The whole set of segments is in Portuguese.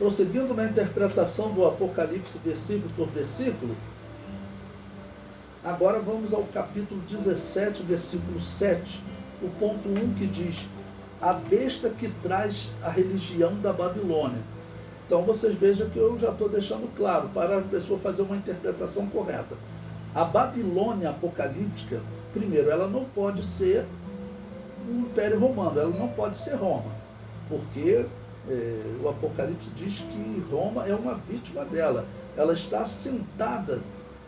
Prosseguindo na interpretação do Apocalipse versículo por versículo, agora vamos ao capítulo 17, versículo 7, o ponto 1 que diz: a besta que traz a religião da Babilônia. Então vocês vejam que eu já estou deixando claro, para a pessoa fazer uma interpretação correta. A Babilônia apocalíptica, primeiro, ela não pode ser o Império Romano, ela não pode ser Roma, porque o Apocalipse diz que Roma é uma vítima dela, ela está assentada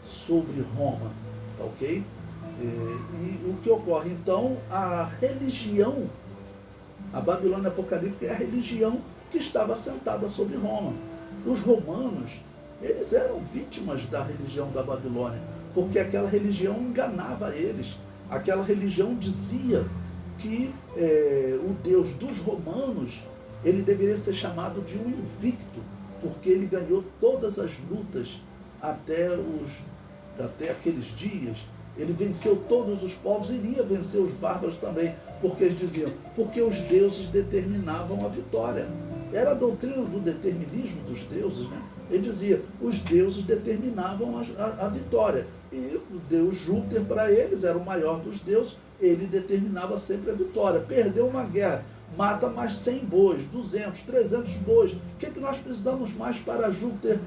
sobre Roma, tá ok? E o que ocorre então, a religião, a Babilônia apocalíptica é a religião que estava assentada sobre Roma. Os romanos, eles eram vítimas da religião da Babilônia, porque aquela religião enganava eles, aquela religião dizia que o Deus dos romanos, ele deveria ser chamado de um invicto, porque ele ganhou todas as lutas até aqueles dias. Ele venceu todos os povos, iria vencer os bárbaros também, porque eles diziam, porque os deuses determinavam a vitória. Era a doutrina do determinismo dos deuses, né? Ele dizia, os deuses determinavam a vitória. E o deus Júpiter, para eles, era o maior dos deuses, ele determinava sempre a vitória. Perdeu uma guerra, mata mais 100 bois, 200, 300 bois. O que nós precisamos mais para Júpiter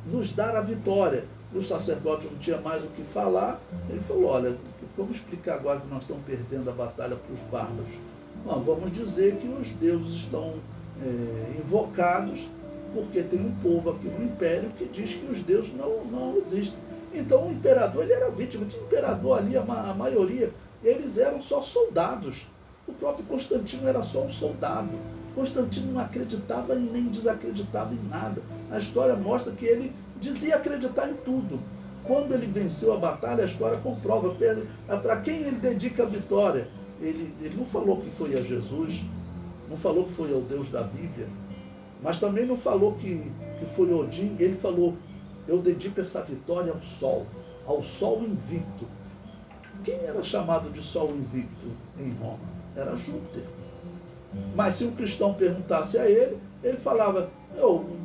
nos dar a vitória? E o sacerdote não tinha mais o que falar. Ele falou, olha, vamos explicar agora que nós estamos perdendo a batalha para os bárbaros. Não, vamos dizer que os deuses estão invocados, porque tem um povo aqui no Império que diz que os deuses não existem. Então o imperador, ele era vítima. Tinha imperador ali, a maioria, eles eram só soldados. O próprio Constantino era só um soldado. Constantino não acreditava e nem desacreditava em nada. A história mostra que ele dizia acreditar em tudo. Quando ele venceu a batalha, a história comprova. Para quem ele dedica a vitória? Ele não falou que foi a Jesus, não falou que foi ao Deus da Bíblia, mas também não falou que foi Odin. Ele falou, eu dedico essa vitória ao sol invicto. Quem era chamado de sol invicto em Roma? Era Júpiter. Mas se um cristão perguntasse a ele, ele falava,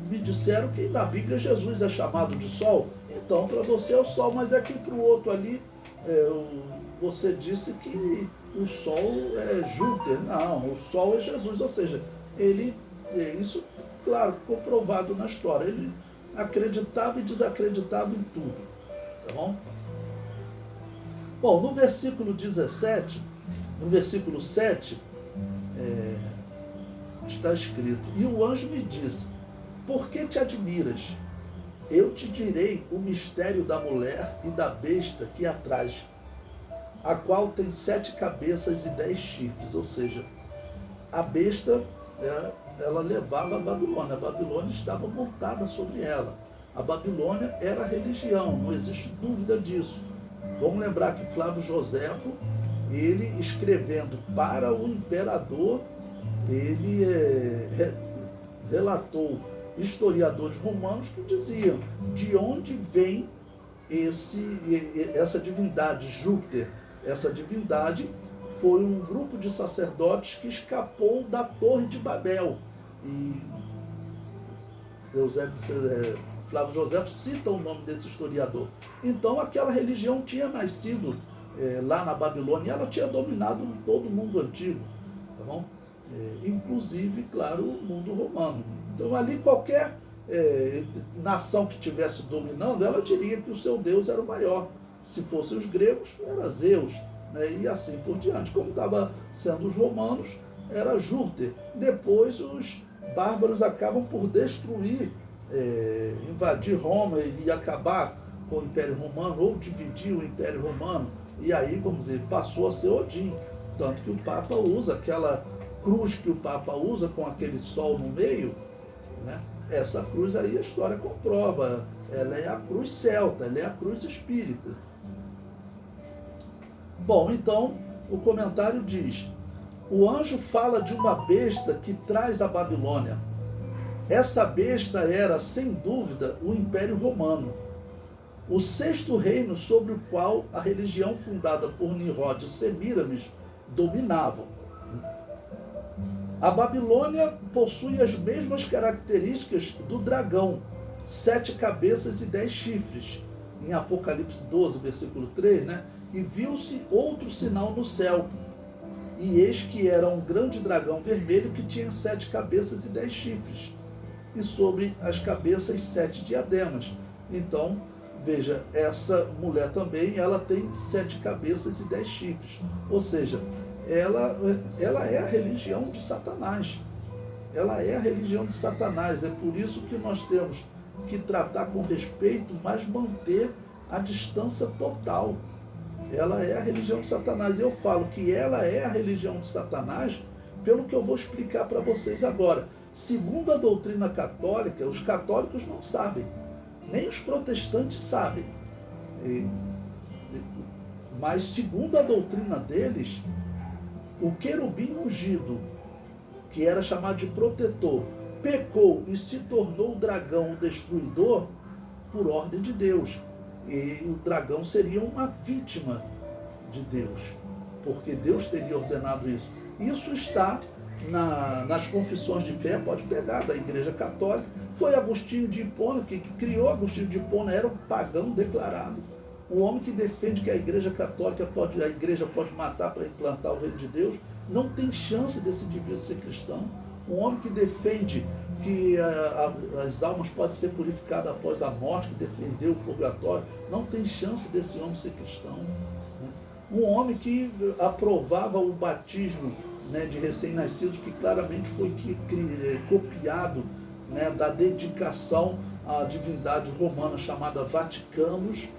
me disseram que na Bíblia Jesus é chamado de sol, então para você é o sol, mas é que para o outro ali, você disse que o sol é Júpiter. Não, o sol é Jesus, ou seja, isso, claro, comprovado na história, ele acreditava e desacreditava em tudo, tá bom? Bom, no versículo 17, no versículo 7, está escrito, e o anjo me disse, por que te admiras? Eu te direi o mistério da mulher e da besta que a traz, a qual tem 7 cabeças e 10 chifres, ou seja, a besta, ela levava a Babilônia estava montada sobre ela. A Babilônia era a religião, não existe dúvida disso. Vamos lembrar que Flávio Joséfo, ele escrevendo para o imperador, ele relatou historiadores romanos que diziam de onde vem essa divindade Júpiter. Essa divindade foi um grupo de sacerdotes que escapou da Torre de Babel. E Flávio Joséfo cita o nome desse historiador. Então aquela religião tinha nascido lá na Babilônia e ela tinha dominado todo o mundo antigo, tá bom? Inclusive, claro, o mundo romano. Então ali qualquer nação que estivesse dominando, ela diria que o seu Deus era o maior. Se fossem os gregos, era Zeus, né? E assim por diante. Como estava sendo os romanos, era Júpiter. Depois os bárbaros acabam por destruir, invadir Roma e acabar com o Império Romano, ou dividir o Império Romano. E aí, vamos dizer, passou a ser Odin. Tanto que o Papa usa aquela cruz que o Papa usa com aquele sol no meio, né? Essa cruz aí a história comprova. Ela é a cruz celta, ela é a cruz espírita. Bom, então, o comentário diz, o anjo fala de uma besta que traz a Babilônia. Essa besta era, sem dúvida, o Império Romano, o 6º reino sobre o qual a religião fundada por Nimrod e Semíramis dominavam. A Babilônia possui as mesmas características do dragão, 7 cabeças e 10 chifres. Em Apocalipse 12, versículo 3, né? E viu-se outro sinal no céu. E eis que era um grande dragão vermelho que tinha 7 cabeças e 10 chifres. E sobre as cabeças 7 diademas. Então, veja, essa mulher também, ela tem 7 cabeças e 10 chifres. Ou seja, ela é a religião de Satanás. Ela é a religião de Satanás. É por isso que nós temos que tratar com respeito, mas manter a distância total. Ela é a religião de Satanás. Eu falo que ela é a religião de Satanás pelo que eu vou explicar para vocês agora. Segundo a doutrina católica, os católicos não sabem, nem os protestantes sabem. Mas segundo a doutrina deles, o querubim ungido, que era chamado de protetor, pecou e se tornou o dragão, o destruidor, por ordem de Deus. E o dragão seria uma vítima de Deus, porque Deus teria ordenado isso. Isso está nas confissões de fé, pode pegar, da Igreja Católica. Foi Agostinho de Hipona que criou. Agostinho de Hipona era um pagão declarado. O homem que defende que a Igreja Católica a Igreja pode matar para implantar o reino de Deus, não tem chance desse indivíduo ser cristão. Um homem que defende que as almas podem ser purificadas após a morte, que defendeu o purgatório, não tem chance desse homem ser cristão. Um homem que aprovava o batismo, né, de recém-nascidos, que claramente foi copiado, né, da dedicação à divindade romana chamada Vaticanus.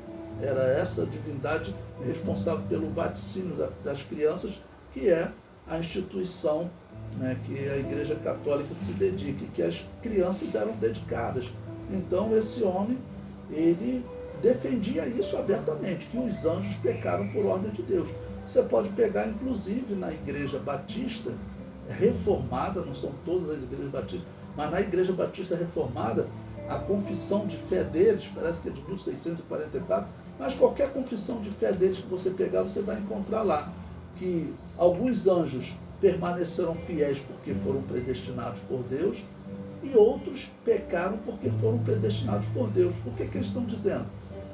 Era essa divindade responsável pelo vaticínio das crianças, que é a instituição, né, que a Igreja Católica se dedica, e que as crianças eram dedicadas. Então esse homem, ele defendia isso abertamente, que os anjos pecaram por ordem de Deus. Você pode pegar, inclusive, na Igreja Batista Reformada, não são todas as igrejas batistas, mas na Igreja Batista Reformada, a confissão de fé deles, parece que é de 1644, mas qualquer confissão de fé deles que você pegar, você vai encontrar lá que alguns anjos permaneceram fiéis porque foram predestinados por Deus, e outros pecaram porque foram predestinados por Deus. Por que eles estão dizendo?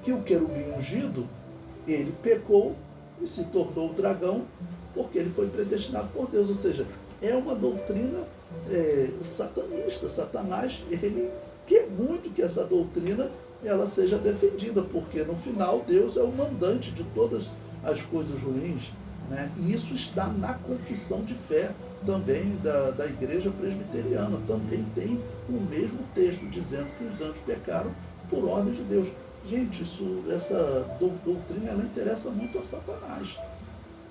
Que o querubim ungido, ele pecou e se tornou o dragão porque ele foi predestinado por Deus. Ou seja, é uma doutrina satanista. Satanás, ele quer muito que essa doutrina ela seja defendida, porque no final Deus é o mandante de todas as coisas ruins, né? E isso está na confissão de fé também da Igreja Presbiteriana. Também tem o mesmo texto dizendo que os anjos pecaram por ordem de Deus. Gente, essa doutrina ela interessa muito a Satanás,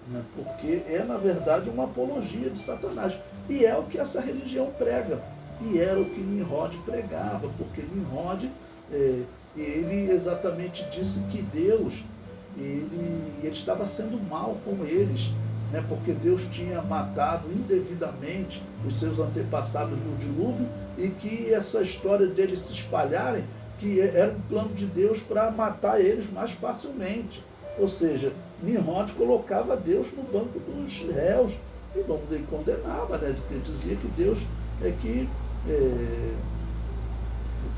né? Porque é, na verdade, uma apologia de Satanás. E é o que essa religião prega. E era o que Nimrod pregava, porque Nimrod, ele exatamente disse que Deus, ele estava sendo mal com eles, né? Porque Deus tinha matado indevidamente os seus antepassados no dilúvio, e que essa história deles se espalharem, que era um plano de Deus para matar eles mais facilmente. Ou seja, Nimrod colocava Deus no banco dos réus, e vamos dizer, condenava, né? Porque dizia que Deus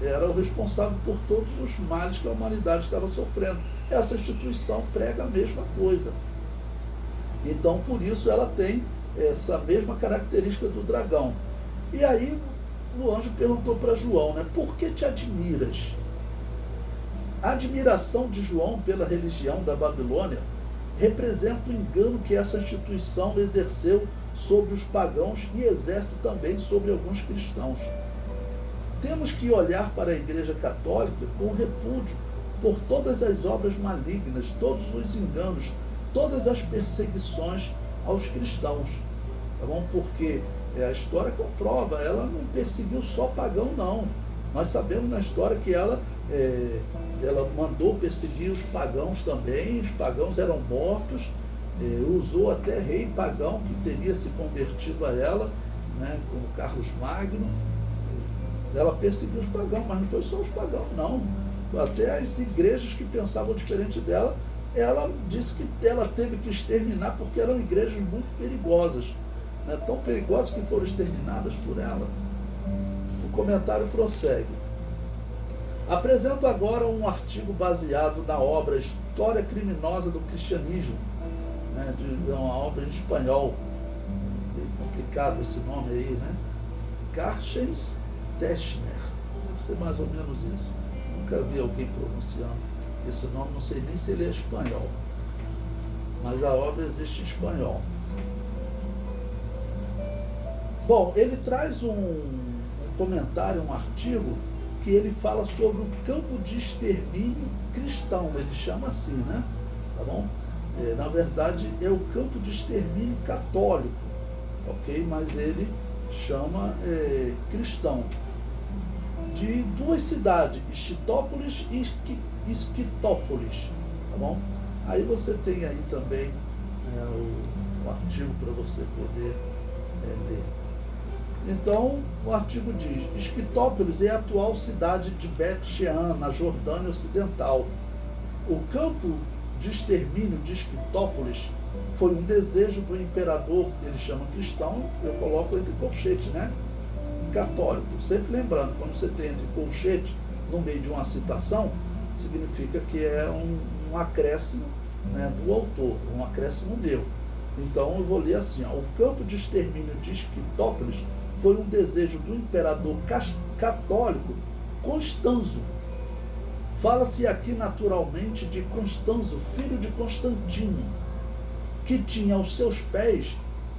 era o responsável por todos os males que a humanidade estava sofrendo. Essa instituição prega a mesma coisa. Então, por isso, ela tem essa mesma característica do dragão. E aí, o anjo perguntou para João, né, por que te admiras? A admiração de João pela religião da Babilônia representa o engano que essa instituição exerceu sobre os pagãos e exerce também sobre alguns cristãos. Temos que olhar para a Igreja Católica com repúdio por todas as obras malignas, todos os enganos, todas as perseguições aos cristãos, tá bom? Porque a história comprova, ela não perseguiu só pagão, não. Nós sabemos na história que ela mandou perseguir os pagãos também, os pagãos eram mortos, usou até rei pagão que teria se convertido a ela, né, como Carlos Magno. Ela perseguiu os pagãos, mas não foi só os pagãos, não. Até as igrejas que pensavam diferente dela, ela disse que ela teve que exterminar porque eram igrejas muito perigosas. né, tão perigosas que foram exterminadas por ela. O comentário prossegue. Apresento agora um artigo baseado na obra História Criminosa do Cristianismo, né, de uma obra em espanhol, meio complicado esse nome aí, né? Carstens Teschner, deve ser mais ou menos isso. Nunca vi alguém pronunciando esse nome, não sei nem se ele é espanhol, mas a obra existe em espanhol. Bom, ele traz um comentário, um artigo, que ele fala sobre o campo de extermínio cristão, ele chama assim, né? Tá bom? Na verdade, é o campo de extermínio católico, ok? Mas ele chama cristão. De duas cidades, Esquitópolis e Esquitópolis, tá bom? Aí você tem aí também o artigo para você poder ler. Então, o artigo diz: Esquitópolis é a atual cidade de Bet-Shean, na Jordânia Ocidental. O campo de extermínio de Esquitópolis foi um desejo do imperador, ele chama cristão, eu coloco entre colchete, né? Católico. Sempre lembrando, quando você tem entre colchete no meio de uma citação, significa que é um acréscimo, né, do autor, um acréscimo meu. Então eu vou ler assim, ó, o campo de extermínio de Esquitópolis foi um desejo do imperador católico Constanzo. Fala-se aqui naturalmente de Constanzo, filho de Constantino, que tinha aos seus pés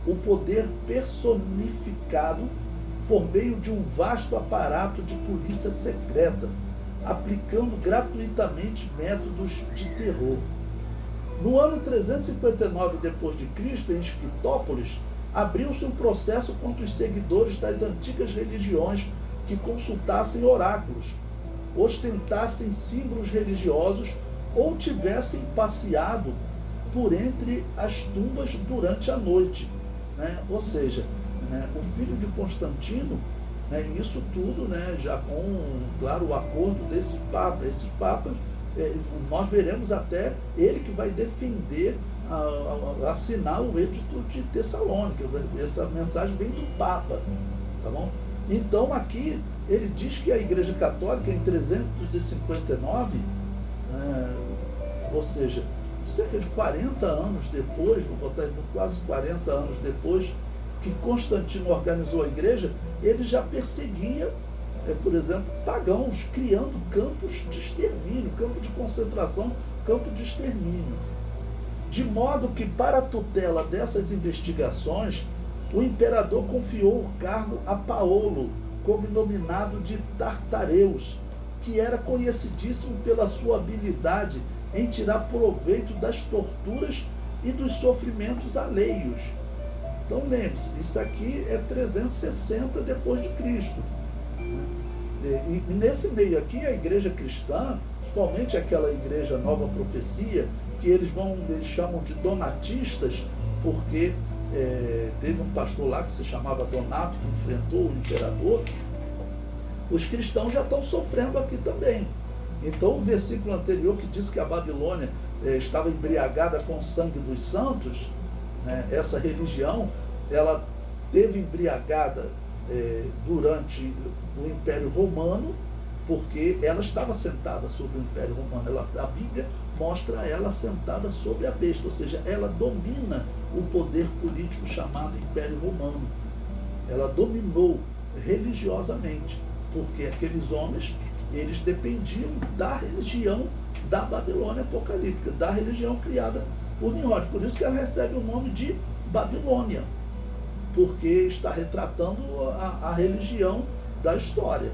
o poder personificado por meio de um vasto aparato de polícia secreta, aplicando gratuitamente métodos de terror. No ano 359 d.C., em Esquitópolis, abriu-se um processo contra os seguidores das antigas religiões que consultassem oráculos, ostentassem símbolos religiosos ou tivessem passeado por entre as tumbas durante a noite, né? Ou seja, né, o filho de Constantino, né, isso tudo, né, já com, claro, o acordo desse Papa. Esse Papa, nós veremos até ele que vai defender, assinar o Edito de Tessalônica. Essa mensagem vem do Papa, tá bom? Então aqui ele diz que a Igreja Católica em 359, ou seja, cerca de 40 anos depois, vou botar quase 40 anos depois que Constantino organizou a igreja, ele já perseguia, por exemplo, pagãos, criando campos de extermínio, campo de concentração, campo de extermínio. De modo que, para a tutela dessas investigações, o imperador confiou o cargo a Paulo, cognominado de Tartareus, que era conhecidíssimo pela sua habilidade em tirar proveito das torturas e dos sofrimentos alheios. Então lembre-se, isso aqui é 360 depois de Cristo. E nesse meio aqui, a igreja cristã, principalmente aquela igreja Nova Profecia, que eles chamam de donatistas, porque teve um pastor lá que se chamava Donato, que enfrentou o imperador. Os cristãos já estão sofrendo aqui também. Então o versículo anterior que diz que a Babilônia estava embriagada com o sangue dos santos, né, essa religião, ela teve embriagada durante o Império Romano, porque ela estava sentada sobre o Império Romano. A Bíblia mostra ela sentada sobre a besta, ou seja, ela domina o poder político chamado Império Romano. Ela dominou religiosamente, porque aqueles homens, eles dependiam da religião da Babilônia apocalíptica, da religião criada por Nimrod. Por isso que ela recebe o nome de Babilônia, porque está retratando a religião da história.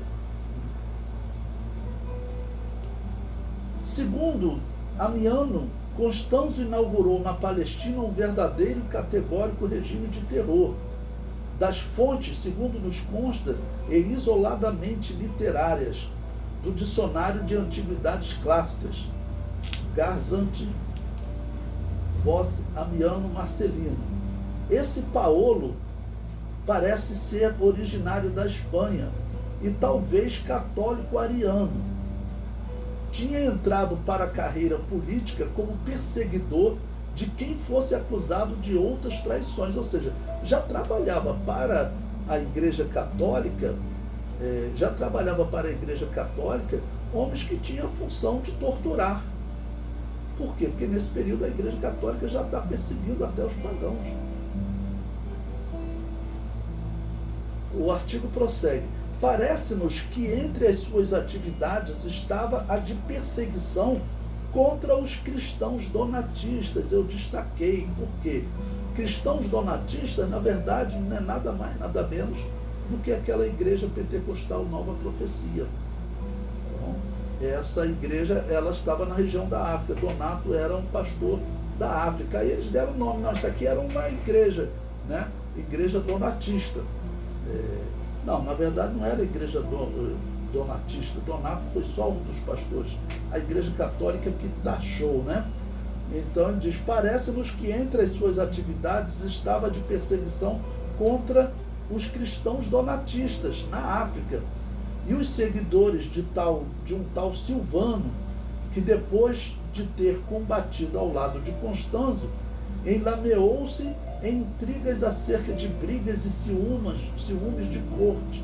Segundo Amiano, Constanzo inaugurou na Palestina um verdadeiro e categórico regime de terror. Das fontes, segundo nos consta, e isoladamente literárias, do Dicionário de Antiguidades Clássicas, Garzante, Voz Amiano Marcelino. Esse Paolo parece ser originário da Espanha e talvez católico ariano. Tinha entrado para a carreira política como perseguidor de quem fosse acusado de outras traições, ou seja, já trabalhava para a Igreja Católica, homens que tinham a função de torturar. Por quê? Porque nesse período a Igreja Católica já está perseguindo até os pagãos. O artigo prossegue. Parece-nos que entre as suas atividades estava a de perseguição contra os cristãos donatistas. Eu destaquei, porque cristãos donatistas, na verdade, não é nada mais, nada menos do que aquela igreja pentecostal Nova Profecia. Então, essa igreja, ela estava na região da África. Donato era um pastor da África. Aí eles deram o nome, não, isso aqui era uma igreja, né? Igreja donatista. Não, na verdade não era a igreja donatista. Donato foi só um dos pastores. A igreja católica que taxou, né? Então ele diz, parece-nos que entre as suas atividades estava de perseguição contra os cristãos donatistas na África e os seguidores de um tal Silvano, que depois de ter combatido ao lado de Constanzo, enlameou-se em intrigas acerca de brigas e ciúmes de corte,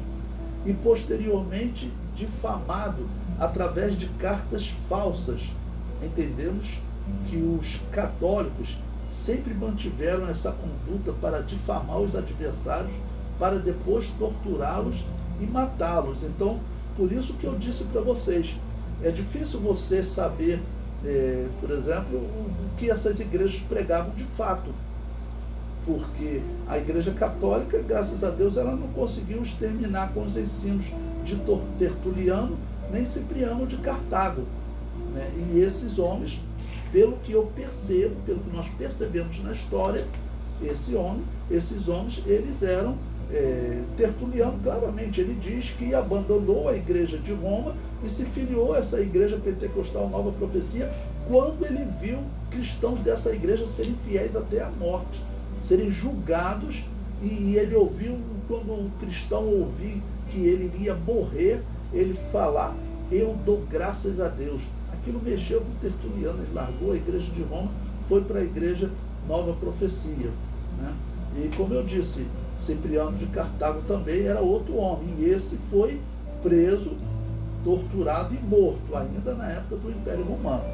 e posteriormente difamado através de cartas falsas. Entendemos que os católicos sempre mantiveram essa conduta para difamar os adversários, para depois torturá-los e matá-los. Então, por isso que eu disse para vocês, é difícil você saber, por exemplo, o que essas igrejas pregavam de fato, porque a Igreja Católica, graças a Deus, ela não conseguiu exterminar com os ensinos de Tertuliano nem Cipriano de Cartago, né? E esses homens, pelo que eu percebo, pelo que nós percebemos na história, esses homens, eles eram, Tertuliano claramente, ele diz que abandonou a igreja de Roma e se filiou a essa igreja pentecostal Nova Profecia quando ele viu cristãos dessa igreja serem fiéis até a morte, serem julgados, e ele ouviu, quando o cristão ouviu que ele iria morrer, ele falar, eu dou graças a Deus. Aquilo mexeu com Tertuliano, ele largou a igreja de Roma, foi para a igreja Nova Profecia, né? E como eu disse, Cipriano de Cartago também era outro homem, e esse foi preso, torturado e morto, ainda na época do Império Romano.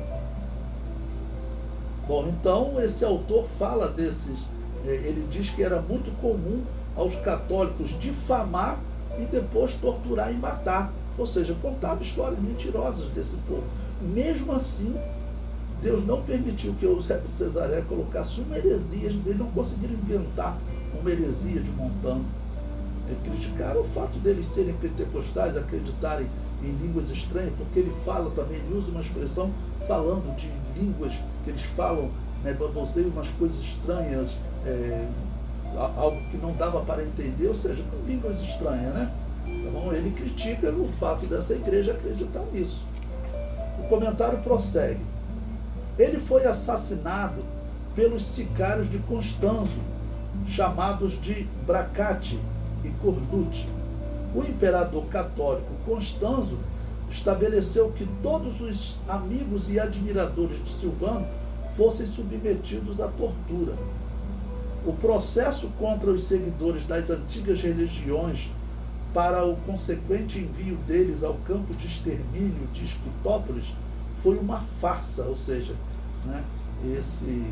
Bom, então esse autor fala desses, ele diz que era muito comum aos católicos difamar e depois torturar e matar, ou seja, contava histórias mentirosas desse povo. Mesmo assim, Deus não permitiu que Eusébio de Cesareia colocasse uma heresia, eles não conseguiram inventar uma heresia de Montano. Criticaram o fato deles serem pentecostais, acreditarem em línguas estranhas, porque ele fala também, ele usa uma expressão falando de línguas que eles falam, né, baboseiam umas coisas estranhas, algo que não dava para entender, ou seja, com línguas estranhas, né? Então ele critica o fato dessa igreja acreditar nisso. O comentário prossegue. Ele foi assassinado pelos sicários de Constanzo, chamados de Bracate e Cornuti. O imperador católico Constanzo estabeleceu que todos os amigos e admiradores de Silvano fossem submetidos à tortura. O processo contra os seguidores das antigas religiões para o consequente envio deles ao campo de extermínio de Esquitópolis foi uma farsa, ou seja, né, esse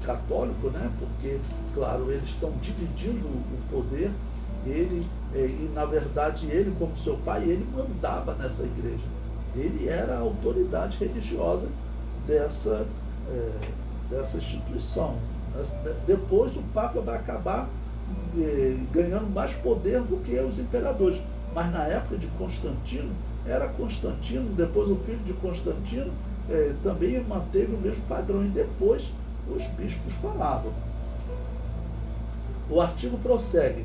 católico, né, porque, claro, eles estão dividindo o poder, e na verdade ele, como seu pai, ele mandava nessa igreja, ele era a autoridade religiosa dessa instituição. Depois o Papa vai acabar ganhando mais poder do que os imperadores, mas na época de Constantino, era Constantino, depois o filho de Constantino também manteve o mesmo padrão, e depois os bispos falavam. O artigo prossegue.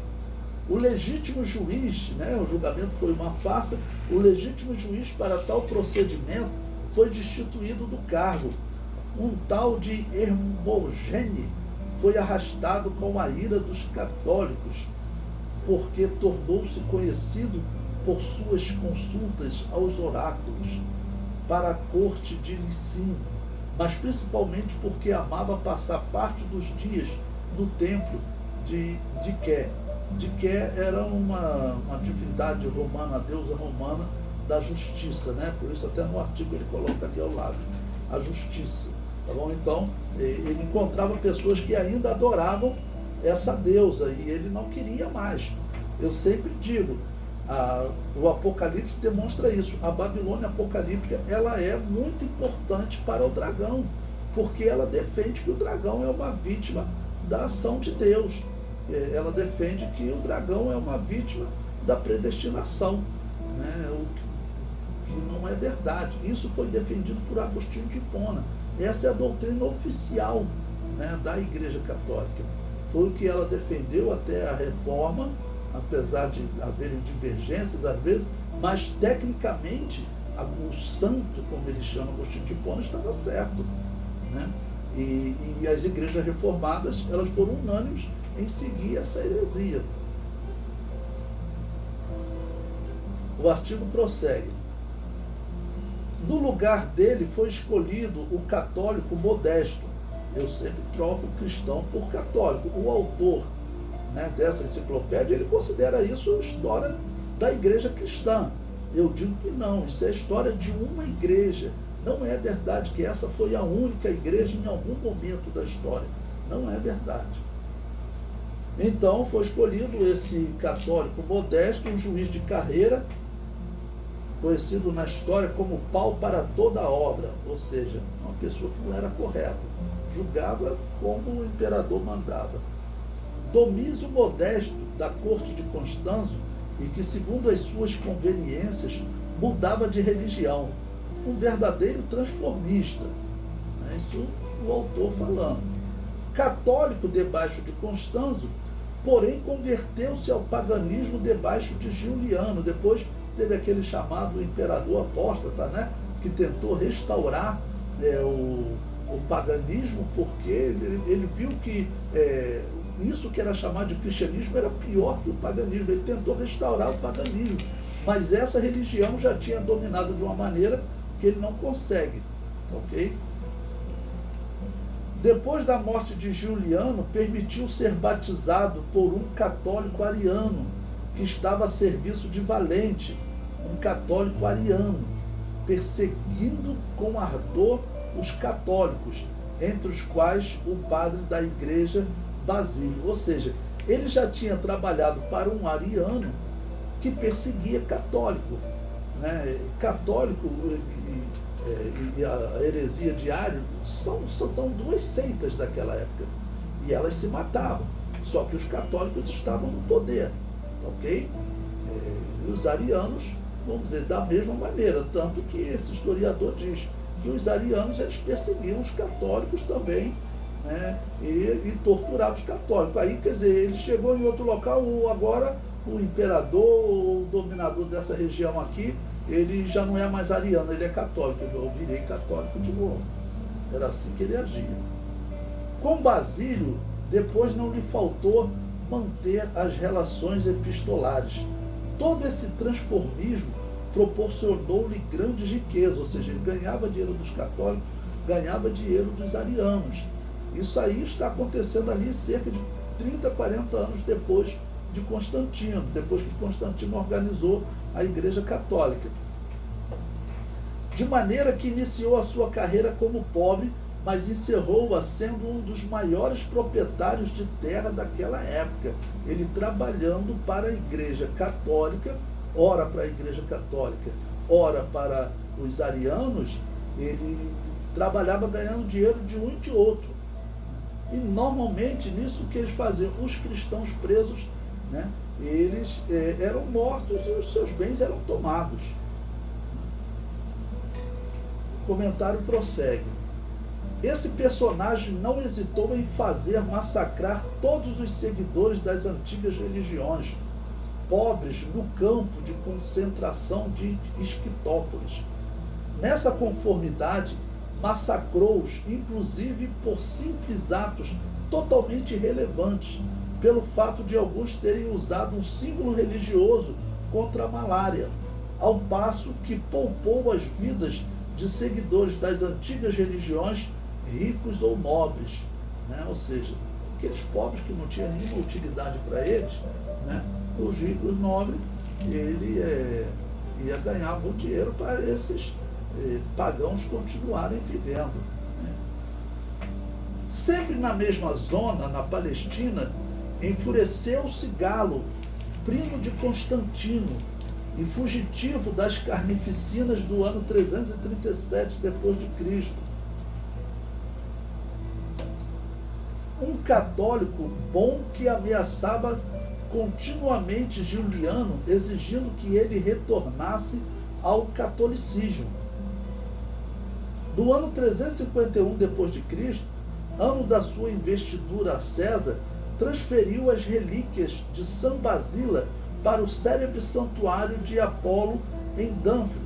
O legítimo juiz, né, o julgamento foi uma farsa, o legítimo juiz para tal procedimento foi destituído do cargo. Um tal de Hermogene foi arrastado com a ira dos católicos, porque tornou-se conhecido por suas consultas aos oráculos para a corte de Licínio, mas principalmente porque amava passar parte dos dias no templo de Diké. Diké era uma divindade romana, a deusa romana da justiça, né? Por isso até no artigo ele coloca ali ao lado, a justiça. Tá bom? Então, ele encontrava pessoas que ainda adoravam essa deusa e ele não queria mais. Eu sempre digo, o Apocalipse demonstra isso. A Babilônia apocalíptica, ela é muito importante para o dragão, porque ela defende que o dragão é uma vítima da ação de Deus. Ela defende que o dragão é uma vítima da predestinação, né? O que não é verdade. Isso foi defendido por Agostinho de Hipona. Essa é a doutrina oficial, né, da Igreja Católica. Foi o que ela defendeu até a Reforma, apesar de haverem divergências às vezes, mas tecnicamente o santo, como ele chama, Agostinho de Hipona, estava certo, né? E as igrejas reformadas, elas foram unânimes em seguir essa heresia. O artigo prossegue. No lugar dele foi escolhido o católico Modesto. Eu sempre troco cristão por católico. O autor, né, dessa enciclopédia, ele considera isso história da igreja cristã. Eu digo que não, isso é história de uma igreja. Não é verdade que essa foi a única igreja em algum momento da história. Não é verdade. Então foi escolhido esse católico Modesto, um juiz de carreira, conhecido na história como pau para toda a obra, ou seja, uma pessoa que não era correta, julgava como o imperador mandava. Domício Modesto, da corte de Constanzo, e que, segundo as suas conveniências, mudava de religião, um verdadeiro transformista. É isso o autor falando. Católico debaixo de Constanzo, porém converteu-se ao paganismo debaixo de Giuliano. Depois teve aquele chamado imperador apóstata, né, que tentou restaurar o paganismo, porque ele viu que isso que era chamado de cristianismo era pior que o paganismo. Ele tentou restaurar o paganismo, mas essa religião já tinha dominado de uma maneira que ele não consegue, ok? Depois da morte de Giuliano, permitiu ser batizado por um católico ariano, que estava a serviço de Valente, um católico ariano, perseguindo com ardor os católicos, entre os quais o padre da igreja Basílio. Ou seja, ele já tinha trabalhado para um ariano que perseguia católico, né? Católico e a heresia de Ário são duas seitas daquela época, e elas se matavam, só que os católicos estavam no poder, ok? E os arianos, vamos dizer, da mesma maneira, tanto que esse historiador diz que os arianos, eles perseguiam os católicos também, né? E torturavam os católicos. Aí, quer dizer, ele chegou em outro local, agora o imperador, o dominador dessa região aqui, ele já não é mais ariano, ele é católico. Eu virei católico de novo. Era assim que ele agia. Com Basílio, depois não lhe faltou manter as relações epistolares. Todo esse transformismo proporcionou-lhe grandes riquezas, ou seja, ele ganhava dinheiro dos católicos, ganhava dinheiro dos arianos. Isso aí está acontecendo ali cerca de 30, 40 anos depois de Constantino, depois que Constantino organizou a Igreja Católica. De maneira que iniciou a sua carreira como pobre, mas encerrou-a sendo um dos maiores proprietários de terra daquela época. Ele trabalhando para a Igreja Católica, ora para a Igreja Católica, ora para os arianos, ele trabalhava ganhando dinheiro de um e de outro. E normalmente nisso que eles faziam, os cristãos presos, né, eles eram mortos e os seus bens eram tomados. O comentário prossegue. Esse personagem não hesitou em fazer massacrar todos os seguidores das antigas religiões, pobres no campo de concentração de Esquitópolis. Nessa conformidade, massacrou-os, inclusive por simples atos totalmente irrelevantes, pelo fato de alguns terem usado um símbolo religioso contra a malária, ao passo que poupou as vidas de seguidores das antigas religiões, ricos ou nobres, né? Ou seja, aqueles pobres que não tinham nenhuma utilidade para eles, né? Os ricos nobres, ele ia ganhar bom dinheiro para esses pagãos continuarem vivendo, né? Sempre na mesma zona, na Palestina, enfureceu-se Galo, primo de Constantino, e fugitivo das carnificinas do ano 337 depois de Cristo. Um católico bom que ameaçava continuamente Juliano, exigindo que ele retornasse ao catolicismo. No ano 351 depois de Cristo, ano da sua investidura a César, transferiu as relíquias de São Basília para o célebre santuário de Apolo em Dânfilo,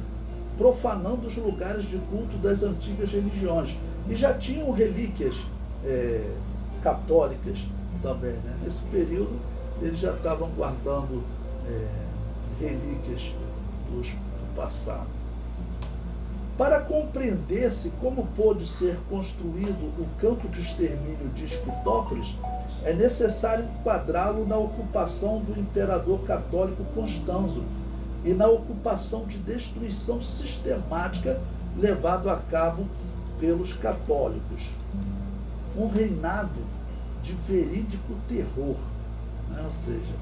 profanando os lugares de culto das antigas religiões. E já tinham relíquias católicas também, né? Nesse período, eles já estavam guardando relíquias do passado. Para compreender-se como pôde ser construído o campo de extermínio de Esquitópolis, é necessário enquadrá-lo na ocupação do imperador católico Constanzo e na ocupação de destruição sistemática levado a cabo pelos católicos. Um reinado de verídico terror, né? Ou seja,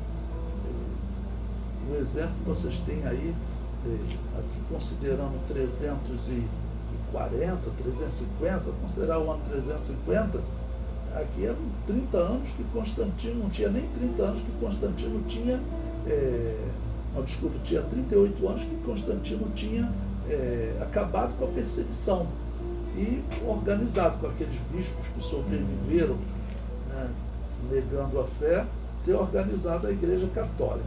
o exemplo que vocês têm aí, aqui considerando 340, 350, considerar o ano 350, aqui eram 30 anos que Constantino, não tinha nem 30 anos que Constantino tinha, tinha 38 anos que Constantino tinha acabado com a perseguição e organizado com aqueles bispos que sobreviveram, né, negando a fé, ter organizado a Igreja Católica.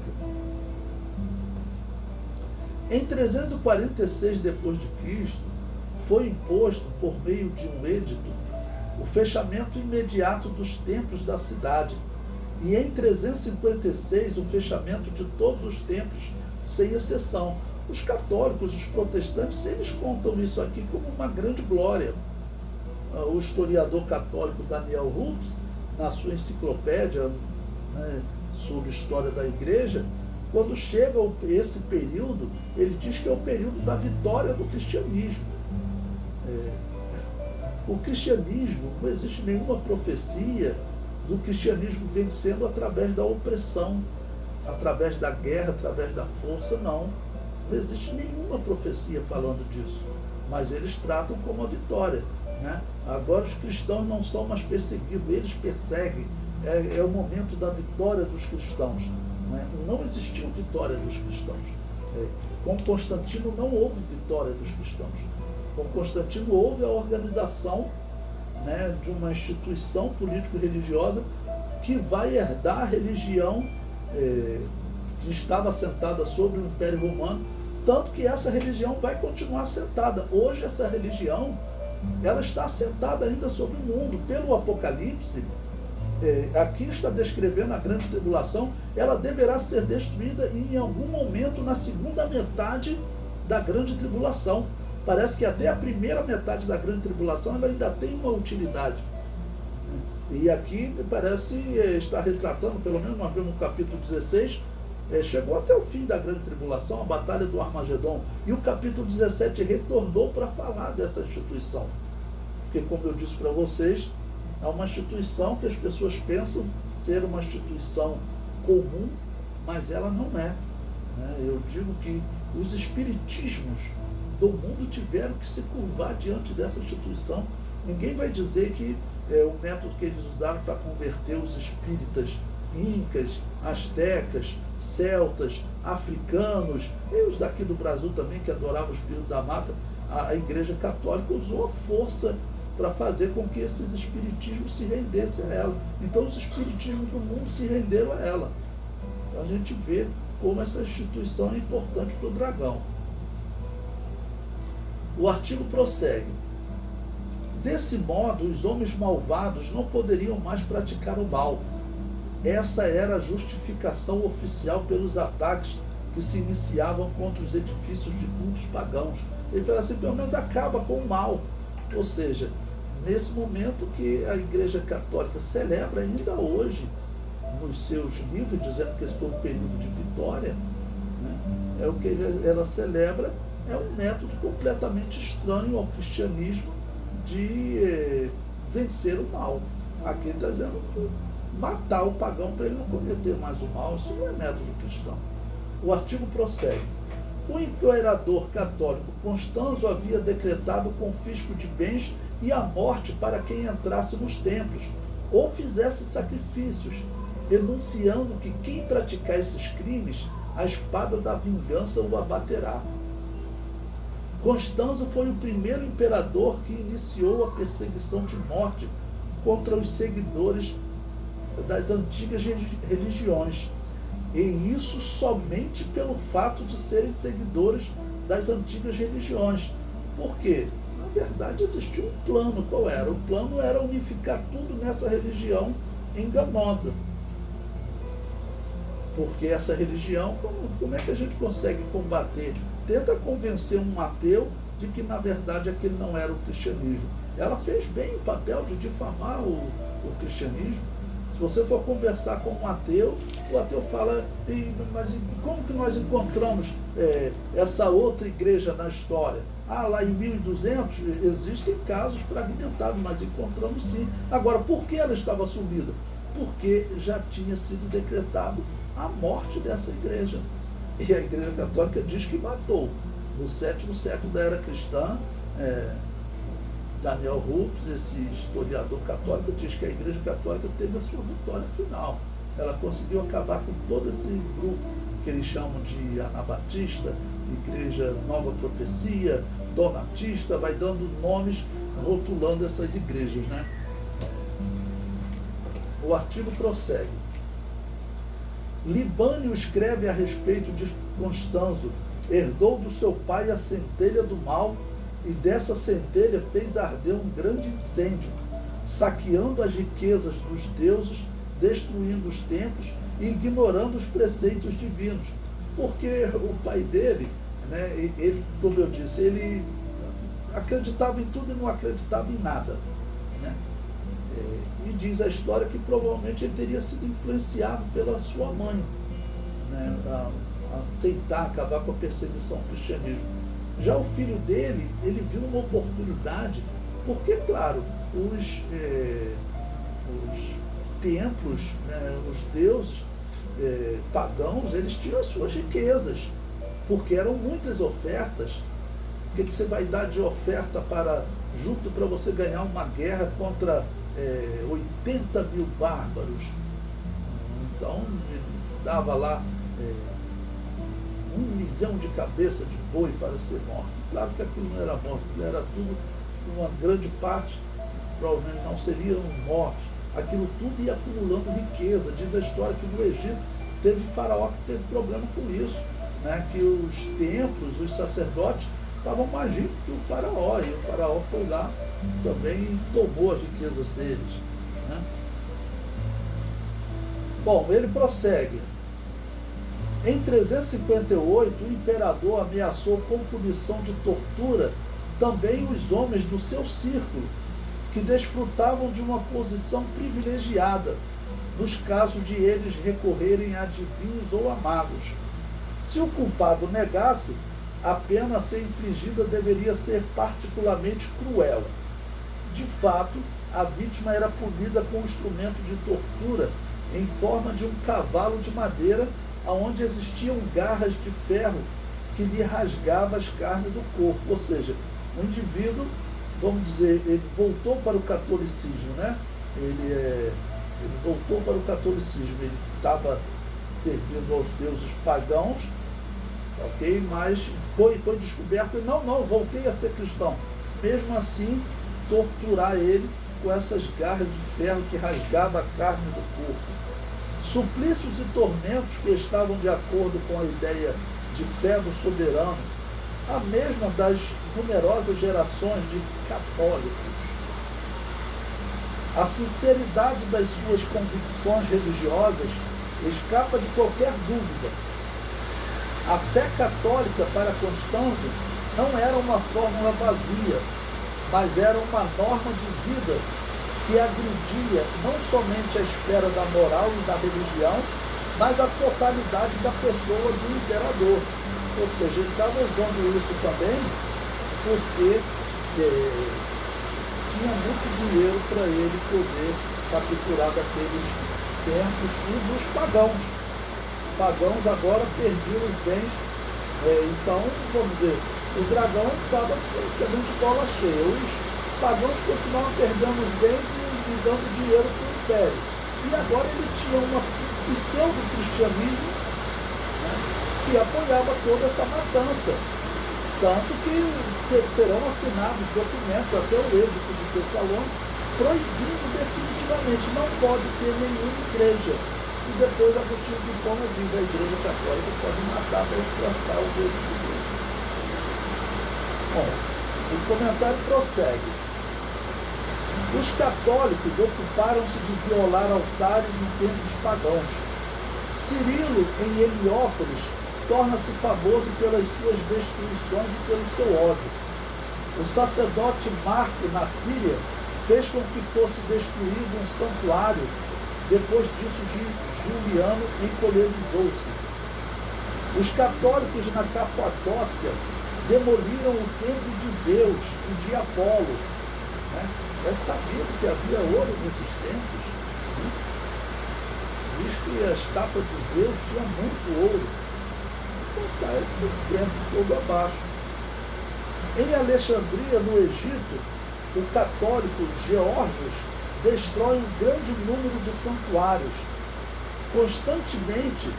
Em 346 depois de Cristo, foi imposto por meio de um edito o fechamento imediato dos templos da cidade, e em 356 o fechamento de todos os templos, sem exceção. Os católicos, os protestantes, eles contam isso aqui como uma grande glória. O historiador católico Daniel Rupes, na sua enciclopédia, né, sobre a história da igreja, quando chega esse período, ele diz que é o período da vitória do cristianismo. O cristianismo, não existe nenhuma profecia do cristianismo vencendo através da opressão, através da guerra, através da força, não. Não existe nenhuma profecia falando disso, mas eles tratam como a vitória, né? Agora os cristãos não são mais perseguidos, eles perseguem, é o momento da vitória dos cristãos, né? Não existiu vitória dos cristãos. Com Constantino não houve vitória dos cristãos. Com Constantino houve a organização, né, de uma instituição político-religiosa que vai herdar a religião que estava assentada sobre o Império Romano, tanto que essa religião vai continuar assentada. Hoje essa religião, ela está assentada ainda sobre o mundo. Pelo Apocalipse, aqui está descrevendo a grande tribulação, ela deverá ser destruída em algum momento na segunda metade da grande tribulação. Parece que até a primeira metade da grande tribulação ela ainda tem uma utilidade. E aqui parece estar retratando, pelo menos nós vemos no capítulo 16, chegou até o fim da grande tribulação, a batalha do Armagedon, e o capítulo 17 retornou para falar dessa instituição. Porque, como eu disse para vocês, é uma instituição que as pessoas pensam ser uma instituição comum, mas ela não é. Eu digo que os espiritismos do mundo tiveram que se curvar diante dessa instituição. Ninguém vai dizer que o método que eles usaram para converter os espíritas incas, astecas, celtas, africanos, e os daqui do Brasil também, que adoravam o espírito da mata, a Igreja Católica usou a força para fazer com que esses espiritismos se rendessem a ela. Então os espiritismos do mundo se renderam a ela. Então a gente vê como essa instituição é importante para o dragão. O artigo prossegue. Desse modo, os homens malvados não poderiam mais praticar o mal. Essa era a justificação oficial pelos ataques que se iniciavam contra os edifícios de cultos pagãos. Ele fala assim, pelo menos acaba com o mal. Ou seja, nesse momento que a Igreja Católica celebra ainda hoje, nos seus livros, dizendo que esse foi um período de vitória, né? É o que ela celebra, é um método completamente estranho ao cristianismo de vencer o mal. Aqui está dizendo matar o pagão para ele não cometer mais o mal. Isso não é método cristão. O artigo prossegue. O imperador católico Constanzo havia decretado o confisco de bens e a morte para quem entrasse nos templos ou fizesse sacrifícios, enunciando que quem praticar esses crimes, a espada da vingança o abaterá. Constanzo foi o primeiro imperador que iniciou a perseguição de morte contra os seguidores das antigas religiões. E isso somente pelo fato de serem seguidores das antigas religiões. Por quê? Na verdade, existia um plano. Qual era? O plano era unificar tudo nessa religião enganosa. Porque essa religião, como é que a gente consegue combater? Tenta convencer um ateu de que, na verdade, aquele não era o cristianismo. Ela fez bem o papel de difamar o cristianismo. Se você for conversar com um ateu, o ateu fala, mas como que nós encontramos essa outra igreja na história? Ah, lá em 1200 existem casos fragmentados, mas encontramos sim. Agora, por que ela estava sumida? Porque já tinha sido decretado a morte dessa igreja. E a Igreja Católica diz que matou. No 7º século da era cristã, Daniel Rupes, esse historiador católico, diz que a Igreja Católica teve a sua vitória final. Ela conseguiu acabar com todo esse grupo que eles chamam de Anabatista, Igreja Nova Profecia, Donatista, vai dando nomes, rotulando essas igrejas, né? O artigo prossegue. Libânio escreve a respeito de Constanzo, herdou do seu pai a centelha do mal, e dessa centelha fez arder um grande incêndio, saqueando as riquezas dos deuses, destruindo os templos e ignorando os preceitos divinos. Porque o pai dele, né, ele, como eu disse, ele acreditava em tudo e não acreditava em nada, né? E diz a história que provavelmente ele teria sido influenciado pela sua mãe, né, a aceitar, acabar com a perseguição ao cristianismo. Já o filho dele, ele viu uma oportunidade, porque, claro, os templos, né, os deuses pagãos, eles tinham as suas riquezas, porque eram muitas ofertas. O que você vai dar de oferta para Júpiter para você ganhar uma guerra contra 80 mil bárbaros? Então, dava lá 1 milhão de cabeças de boi para ser morto. Claro que aquilo não era morto, aquilo era tudo, uma grande parte, provavelmente não seriam mortos. Aquilo tudo ia acumulando riqueza. Diz a história que no Egito teve faraó que teve problema com isso, né? Que os templos, os sacerdotes, estavam mais ricos que o faraó, e o faraó foi lá também e tomou as riquezas deles, né? Bom, ele prossegue. Em 358, o imperador ameaçou com punição de tortura também os homens do seu círculo, que desfrutavam de uma posição privilegiada, nos casos de eles recorrerem a adivinhos ou a magos. Se o culpado negasse, a pena a ser infligida deveria ser particularmente cruel. De fato, a vítima era punida com um instrumento de tortura em forma de um cavalo de madeira, onde existiam garras de ferro que lhe rasgava as carnes do corpo. Ou seja, o indivíduo, vamos dizer, ele voltou para o catolicismo, né? Ele voltou para o catolicismo, ele estava servindo aos deuses pagãos, ok? Mas foi descoberto e não, voltei a ser cristão. Mesmo assim, torturar ele com essas garras de ferro que rasgava a carne do corpo. Suplícios e tormentos que estavam de acordo com a ideia de fé do soberano, a mesma das numerosas gerações de católicos. A sinceridade das suas convicções religiosas escapa de qualquer dúvida. A fé católica para Constâncio não era uma fórmula vazia, mas era uma norma de vida que agredia não somente a esfera da moral e da religião, mas a totalidade da pessoa do imperador. Ou seja, ele estava usando isso também porque tinha muito dinheiro para ele poder capturar daqueles templos e dos pagãos. Os pagãos agora perdiam os bens, então, vamos dizer, o dragão estava praticamente bola cheia. Os pagãos continuavam perdendo os bens e dando dinheiro para o império. E agora ele tinha um pseudo-cristianismo, né, que apoiava toda essa matança. Tanto que serão assinados documentos, até o Edito de Tessalônica, proibindo definitivamente, não pode ter nenhuma igreja. E depois Agostinho de Hipona diz, a igreja católica pode matar para implantar o Deus de Deus. Bom, o comentário prossegue. Os católicos ocuparam-se de violar altares em templos pagãos. Cirilo, em Heliópolis, torna-se famoso pelas suas destruições e pelo seu ódio. O sacerdote Marco, na Síria, fez com que fosse destruído um santuário. Depois disso, Juliano encolerizou-se. Os católicos na Capadócia demoliram o templo de Zeus e de Apolo. Né? É sabido que havia ouro nesses templos. Né? Diz que a estátua de Zeus tinha muito ouro. Está esse templo todo abaixo. Em Alexandria, no Egito, o católico Geórgios destrói um grande número de santuários. Constantemente,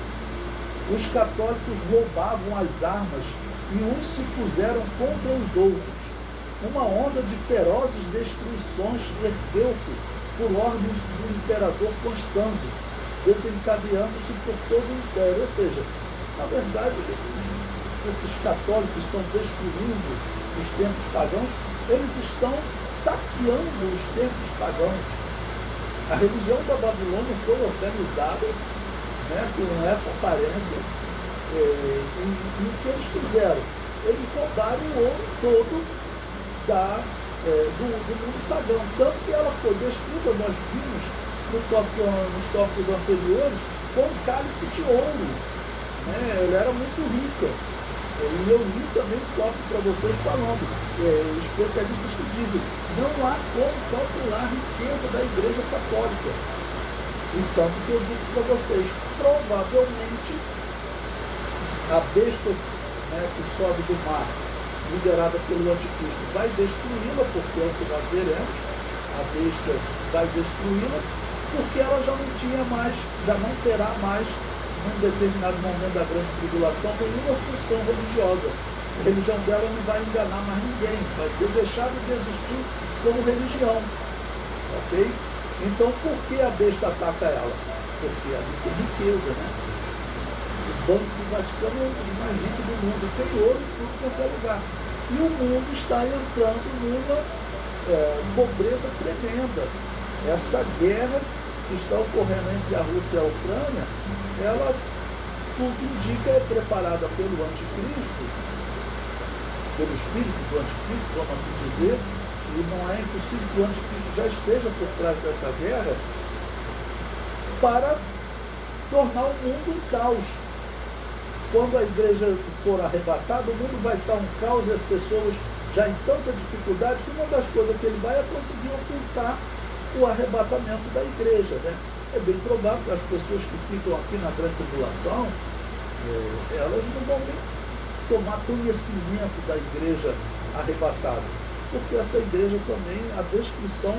os católicos roubavam as armas e uns se puseram contra os outros. Uma onda de ferozes destruições ergueu-se por ordens do imperador Constâncio, desencadeando-se por todo o império. Ou seja, na verdade, esses católicos estão destruindo os templos pagãos, eles estão saqueando os templos pagãos. A religião da Babilônia foi organizada, né, com essa aparência, e o que eles fizeram? Eles roubaram o ouro todo do mundo pagão, tanto que ela foi destruída, nós vimos nos tópicos anteriores, com um cálice de ouro. Ela era muito rica. E eu li também um tópico para vocês falando, especialistas que dizem, não há como calcular a riqueza da Igreja Católica. E tanto que eu disse para vocês, provavelmente a besta, né, que sobe do mar, liderada pelo anticristo, vai destruí-la, porque é o que nós veremos, a besta vai destruí-la, porque ela já não tinha mais, já não terá mais, num determinado momento da grande tribulação, nenhuma função religiosa. A religião dela não vai enganar mais ninguém, vai ter deixado de existir como religião. Ok? Então, por que a besta ataca ela? Porque ali tem riqueza, né? O Banco do Vaticano é um dos mais ricos do mundo, tem ouro em tudo quanto é lugar. E o mundo está entrando numa pobreza tremenda. Essa guerra que está ocorrendo entre a Rússia e a Ucrânia, ela, tudo indica, é preparada pelo anticristo, pelo espírito do anticristo, vamos assim dizer, e não é impossível que o anticristo já esteja por trás dessa guerra, para tornar o mundo um caos. Quando a igreja for arrebatada, o mundo vai estar um caos e as pessoas já em tanta dificuldade que uma das coisas que ele vai é conseguir ocultar o arrebatamento da igreja, né? É bem provável que as pessoas que ficam aqui na grande tribulação, elas não vão nem tomar conhecimento da igreja arrebatada, porque essa igreja também, a descrição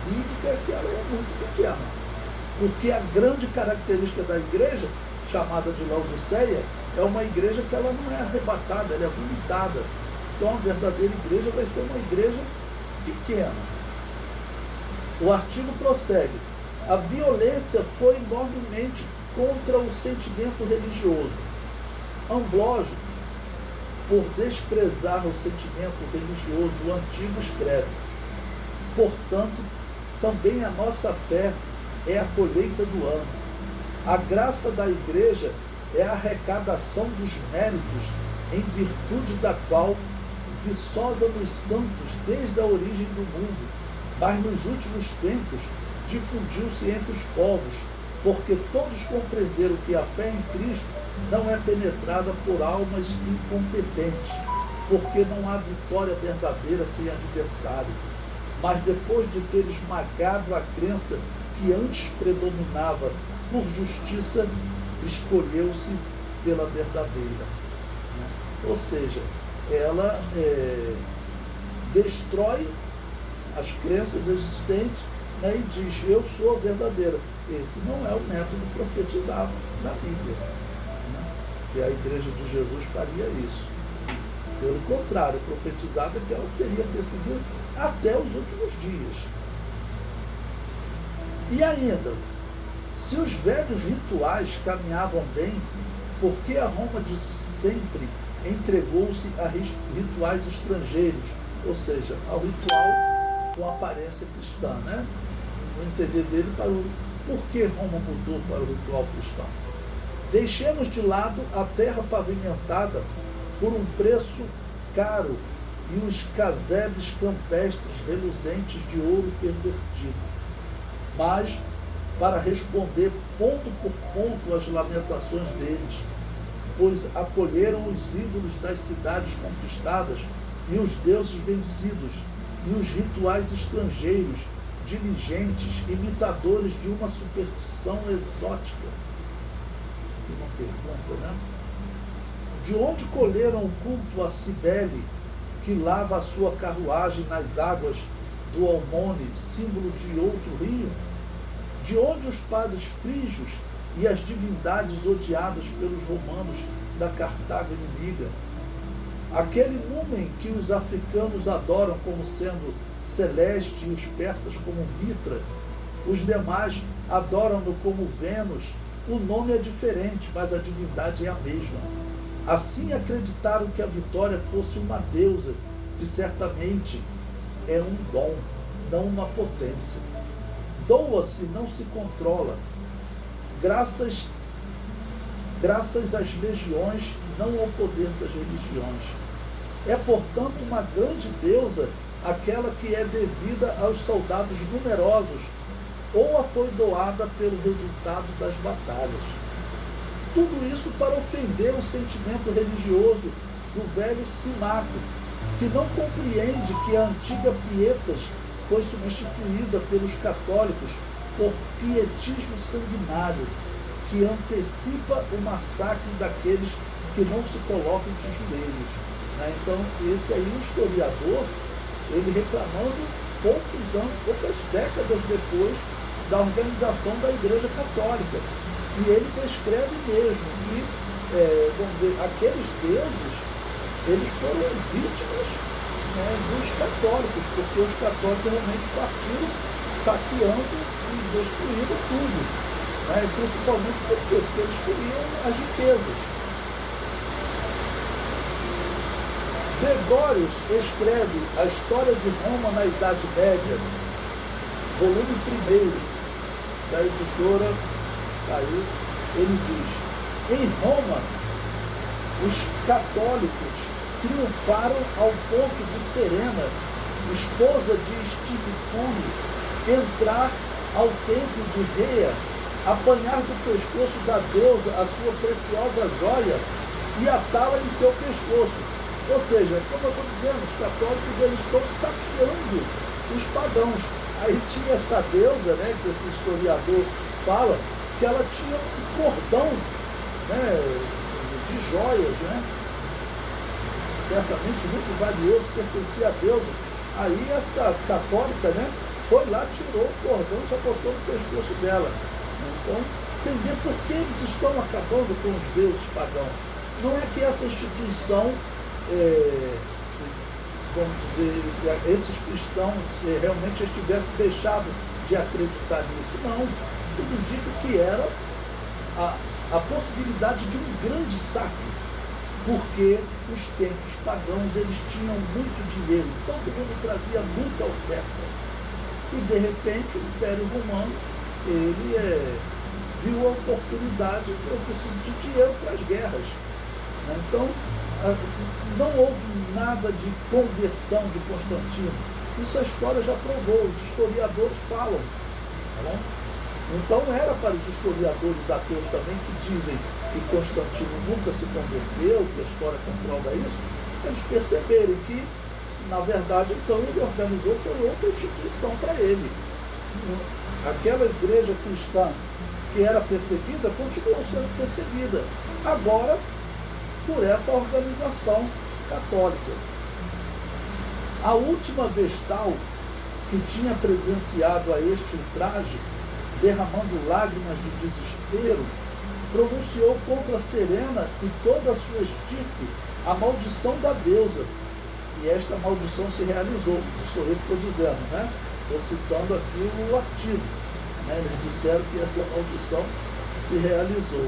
bíblica é que ela é muito pequena, porque a grande característica da igreja, chamada de Laodiceia, é uma igreja que ela não é arrebatada, ela é vomitada. Então a verdadeira igreja vai ser uma igreja pequena. O artigo prossegue. A violência foi enormemente contra o sentimento religioso. Amblógio, por desprezar o sentimento religioso, o antigo escreve: portanto, também a nossa fé é a colheita do ano. A graça da igreja é a arrecadação dos méritos em virtude da qual, viçosa nos santos desde a origem do mundo, mas nos últimos tempos difundiu-se entre os povos, porque todos compreenderam que a fé em Cristo não é penetrada por almas incompetentes, porque não há vitória verdadeira sem adversário. Mas depois de ter esmagado a crença que antes predominava por justiça, escolheu-se pela verdadeira. Ou seja, ela destrói as crenças existentes, né, e diz, eu sou a verdadeira. Esse não é o método profetizado na Bíblia, né, que a Igreja de Jesus faria isso. Pelo contrário, profetizado é que ela seria perseguida até os últimos dias. E ainda, se os velhos rituais caminhavam bem, por que a Roma de sempre entregou-se a rituais estrangeiros, ou seja, ao ritual com aparência cristã, né? No entender dele, por que Roma mudou para o ritual cristão? Deixemos de lado a terra pavimentada por um preço caro e os casebres campestres reluzentes de ouro pervertido. Mas, para responder ponto por ponto às lamentações deles, pois acolheram os ídolos das cidades conquistadas e os deuses vencidos e os rituais estrangeiros, diligentes, imitadores de uma superstição exótica. Tem uma pergunta, né? De onde colheram o culto a Cibele, que lava a sua carruagem nas águas do Almone, símbolo de outro rio? De onde os padres frígios e as divindades odiadas pelos romanos da Cartago inimiga? Aquele numen que os africanos adoram como sendo celeste e os persas como Mitra, os demais adoram-no como Vênus. O nome é diferente, mas a divindade é a mesma. Assim acreditaram que a Vitória fosse uma deusa, que certamente é um dom, não uma potência. Doa-se, não se controla. Graças às legiões, não ao poder das religiões. É, portanto, uma grande deusa aquela que é devida aos soldados numerosos, ou a foi doada pelo resultado das batalhas. Tudo isso para ofender o sentimento religioso do velho Simaco, que não compreende que a antiga Pietas foi substituída pelos católicos por pietismo sanguinário, que antecipa o massacre daqueles que não se colocam de joelhos. Então, esse aí, o historiador, ele reclamando poucas décadas depois da organização da Igreja Católica. E ele descreve mesmo que, vamos dizer, aqueles deuses, eles foram vítimas, né, dos católicos, porque os católicos realmente partiram saqueando e destruindo tudo, né, principalmente porque eles queriam as riquezas. Gregórios escreve a história de Roma na Idade Média, volume 1, da editora, aí, ele diz: em Roma, os católicos triunfaram ao ponto de Serena, esposa de Estimicune, entrar ao templo de Rea, apanhar do pescoço da deusa a sua preciosa joia e atá-la em seu pescoço. Ou seja, como eu estou dizendo, os católicos eles estão saqueando os pagãos. Aí tinha essa deusa, né, que esse historiador fala, que ela tinha um cordão, né, de joias, né, certamente muito valioso, pertencia à deusa. Aí essa católica, né, foi lá, tirou o cordão e já botou no pescoço dela. Então, entender por que eles estão acabando com os deuses pagãos. Não é que essa instituição, vamos dizer, esses cristãos realmente tivessem deixado de acreditar nisso. Não. Tudo indica que era a possibilidade de um grande saque, porque os templos pagãos eles tinham muito dinheiro, todo mundo trazia muita oferta. E de repente o Império Romano ele viu a oportunidade, eu preciso de dinheiro para as guerras. Né? Então, não houve nada de conversão de Constantino. Isso a história já provou, os historiadores falam. Tá bom? Então era para os historiadores ateus também, que dizem que Constantino nunca se converteu, que a história comprova isso, eles perceberem que, na verdade, então ele organizou foi outra instituição para ele. Aquela igreja cristã que era perseguida, continuou sendo perseguida. Agora, por essa organização católica. A última vestal que tinha presenciado a este ultraje, derramando lágrimas de desespero, pronunciou contra Serena e toda a sua estirpe a maldição da deusa. E esta maldição se realizou. Não sou eu que estou dizendo, né? Estou citando aqui o artigo. Né? Eles disseram que essa maldição se realizou.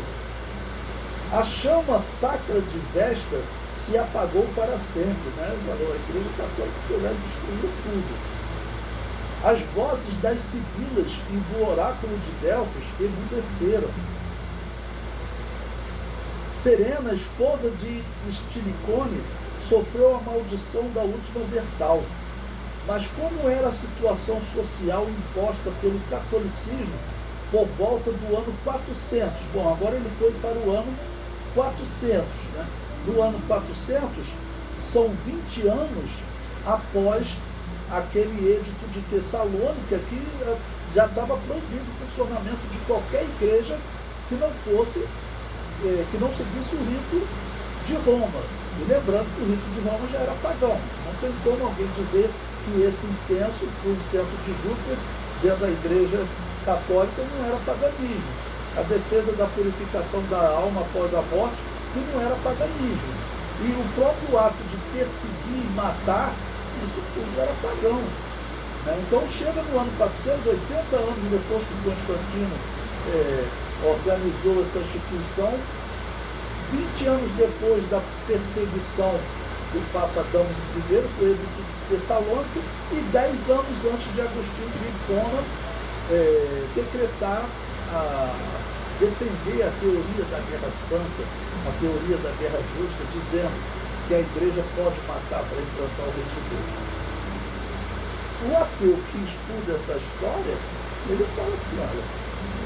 A chama sacra de Vesta se apagou para sempre. Né? A igreja católica foi lá e destruiu tudo. As vozes das sibilas e do oráculo de Delfos emudeceram. Serena, esposa de Estilicone, sofreu a maldição da última vertal. Mas como era a situação social imposta pelo catolicismo por volta do ano 400? Bom, agora ele foi para o ano 400. Né? No ano 400, são 20 anos após aquele edito de Tessalônica, que já estava proibido o funcionamento de qualquer igreja que não fosse, que não seguisse o rito de Roma. E lembrando que o rito de Roma já era pagão. Não tem como alguém dizer que esse incenso, o incenso de Júpiter, dentro da igreja católica, não era paganismo. A defesa da purificação da alma após a morte, que não era paganismo. E o próprio ato de perseguir e matar, isso tudo era pagão. Né? Então chega no ano 480 anos depois que Constantino organizou essa instituição, 20 anos depois da perseguição do Papa Damaso I, com o edito de Tessalônica, e 10 anos antes de Agostinho de Hipona decretar, defender a teoria da guerra santa, a teoria da guerra justa, dizendo que a igreja pode matar para implantar o reino de Deus. O ateu que estuda essa história, ele fala assim, olha,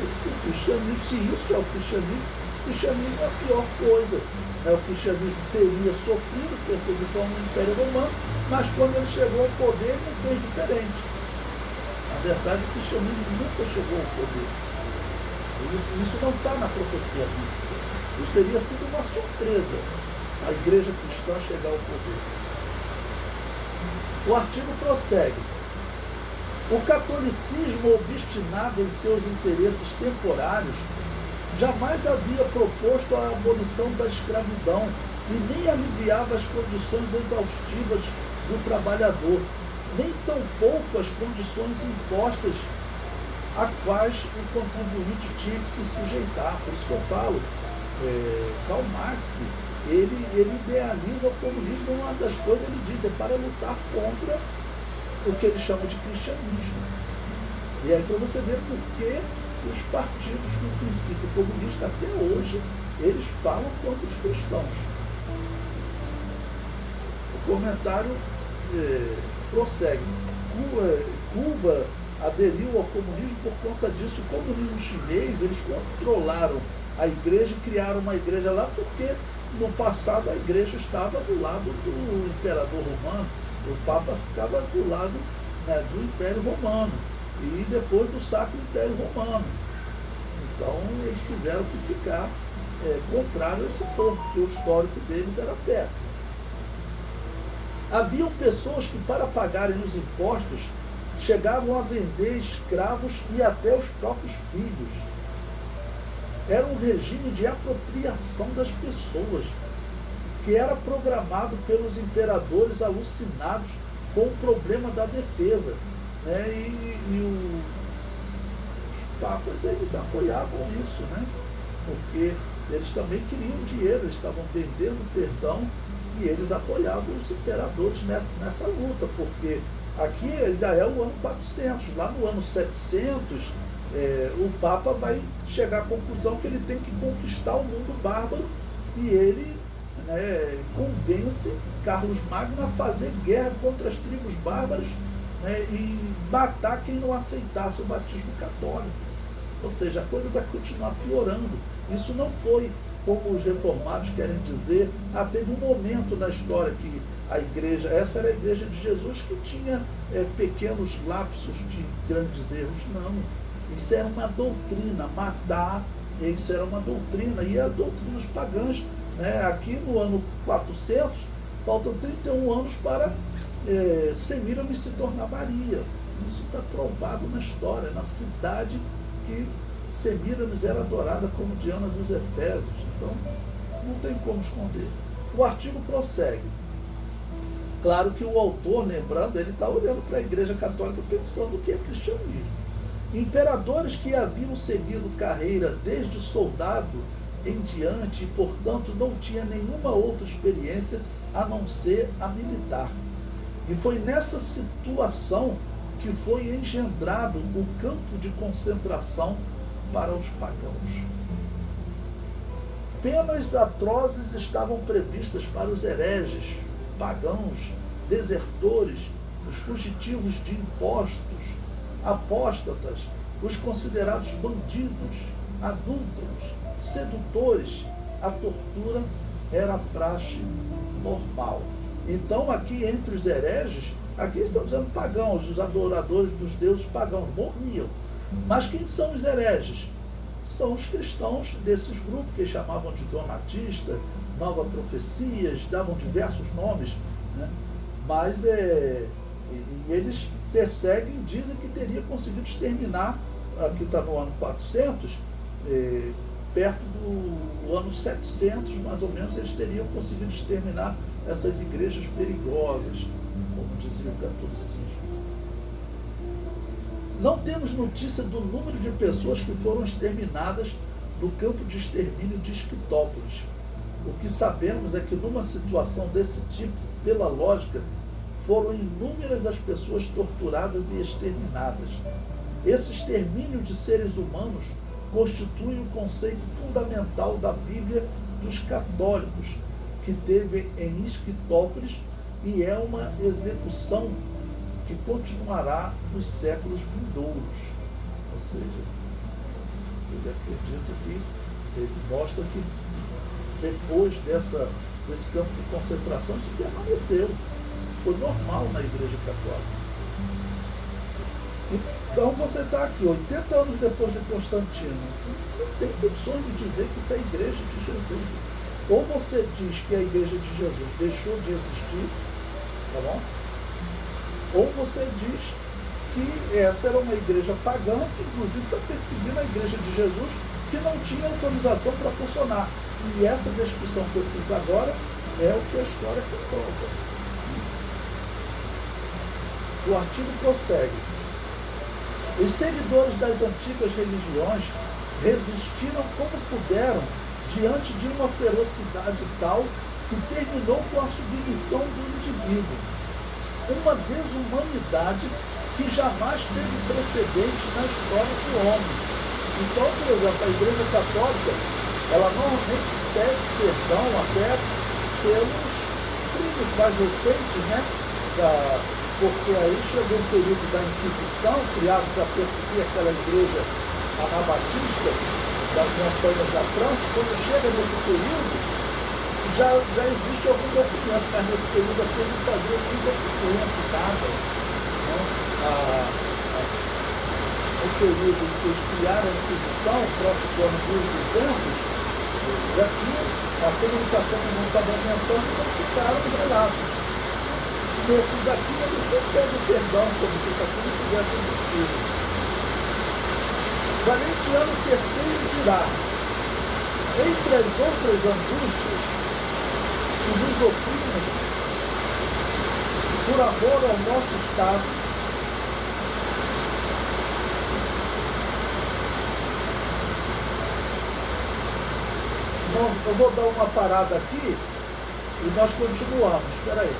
o cristianismo, se isso é o cristianismo é a pior coisa. Né? O cristianismo teria sofrido perseguição no Império Romano, mas quando ele chegou ao poder, ele não fez diferente. Na verdade, o cristianismo nunca chegou ao poder. Isso não está na profecia bíblica. Isso teria sido uma surpresa, a igreja cristã chegar ao poder. O artigo prossegue. O catolicismo, obstinado em seus interesses temporários, jamais havia proposto a abolição da escravidão e nem aliviava as condições exaustivas do trabalhador, nem tampouco as condições impostas a quais o contribuinte tinha que se sujeitar. Por isso que eu falo, Karl Marx, ele idealiza o comunismo, uma das coisas ele diz, é para lutar contra o que ele chama de cristianismo. E aí para você ver por que os partidos com princípio comunista até hoje, eles falam contra os cristãos. O comentário prossegue. Cuba aderiu ao comunismo por conta disso. O comunismo chinês, eles controlaram a igreja e criaram uma igreja lá porque no passado a igreja estava do lado do imperador romano, o Papa ficava do lado, né, do Império Romano e depois do Sacro Império Romano. Então eles tiveram que ficar contrário a esse povo, porque o histórico deles era péssimo. Haviam pessoas que, para pagarem os impostos, chegavam a vender escravos e até os próprios filhos. Era um regime de apropriação das pessoas, que era programado pelos imperadores alucinados com o problema da defesa. Né? E os papas, eles apoiavam isso, né? Porque eles também queriam dinheiro, eles estavam vendendo perdão e eles apoiavam os imperadores nessa luta, porque aqui ainda é o ano 400, lá no ano 700 o Papa vai chegar à conclusão que ele tem que conquistar o mundo bárbaro e ele, né, convence Carlos Magno a fazer guerra contra as tribos bárbaras, né, e matar quem não aceitasse o batismo católico. Ou seja, a coisa vai continuar piorando. Isso não foi como os reformados querem dizer. Teve um momento na história que a igreja, essa era a igreja de Jesus, que tinha pequenos lapsos de grandes erros. Não, isso era uma doutrina, matar, isso era uma doutrina, e as doutrinas pagãs, né? Aqui no ano 400, faltam 31 anos para Semíramis se tornar Maria. Isso está provado na história, na cidade que Semíramis era adorada como Diana dos Efésios. Então, não tem como esconder. O artigo prossegue. Claro que o autor, lembrando, ele está olhando para a Igreja Católica pensando o que é cristianismo. Imperadores que haviam seguido carreira desde soldado em diante e, portanto, não tinha nenhuma outra experiência a não ser a militar. E foi nessa situação que foi engendrado o campo de concentração para os pagãos. Penas atrozes estavam previstas para os hereges, pagãos, desertores, os fugitivos de impostos, apóstatas, os considerados bandidos, adúlteros, sedutores. A tortura era praxe normal. Então, aqui entre os hereges, aqui estamos dizendo pagãos, os adoradores dos deuses pagãos, morriam. Mas quem são os hereges? São os cristãos desses grupos que chamavam de Donatista, Nova Profecias, davam diversos nomes, né? Mas eles perseguem, dizem que teria conseguido exterminar, aqui está no ano 400, perto do ano 700, mais ou menos, eles teriam conseguido exterminar essas igrejas perigosas, como dizia o catolicismo. Não temos notícia do número de pessoas que foram exterminadas no campo de extermínio de Esquitópolis. O que sabemos é que numa situação desse tipo, pela lógica, foram inúmeras as pessoas torturadas e exterminadas. Esse extermínio de seres humanos constitui o conceito fundamental da Bíblia dos católicos, que teve em Esquitópolis, e é uma execução que continuará nos séculos vindouros. Ou seja, ele acredita que, ele mostra que depois desse campo de concentração, isso permaneceu. Foi normal na Igreja Católica. Então você está aqui, 80 anos depois de Constantino, não tem condições de dizer que isso é a Igreja de Jesus. Ou você diz que a Igreja de Jesus deixou de existir, tá bom? Ou você diz que essa era uma igreja pagã, que inclusive está perseguindo a Igreja de Jesus, que não tinha autorização para funcionar. E essa descrição que eu fiz agora é o que a história comprova. O artigo prossegue. Os seguidores das antigas religiões resistiram como puderam diante de uma ferocidade tal que terminou com a submissão do indivíduo. Uma desumanidade que jamais teve precedente na história do homem. Então, por exemplo, a Igreja Católica, ela normalmente pede perdão até pelos crimes mais recentes, né? Porque aí chegou um período da Inquisição, criado para perseguir aquela igreja anabatista das montanhas da França. Quando chega nesse período, já existe algum documento, mas nesse período aqui não fazia nenhum documento, nada. Né? No período em que eles criaram a Inquisição, próximo do ano 1200, já tinha a comunicação que não estava aumentando, então ficaram relatos. Nesses aqui, eles não pedem perdão, como se isso aqui não tivesse existido. Valentiano III dirá: entre as outras angústias que nos oprimem, por amor ao nosso Estado, eu vou dar uma parada aqui e nós continuamos. Espera aí.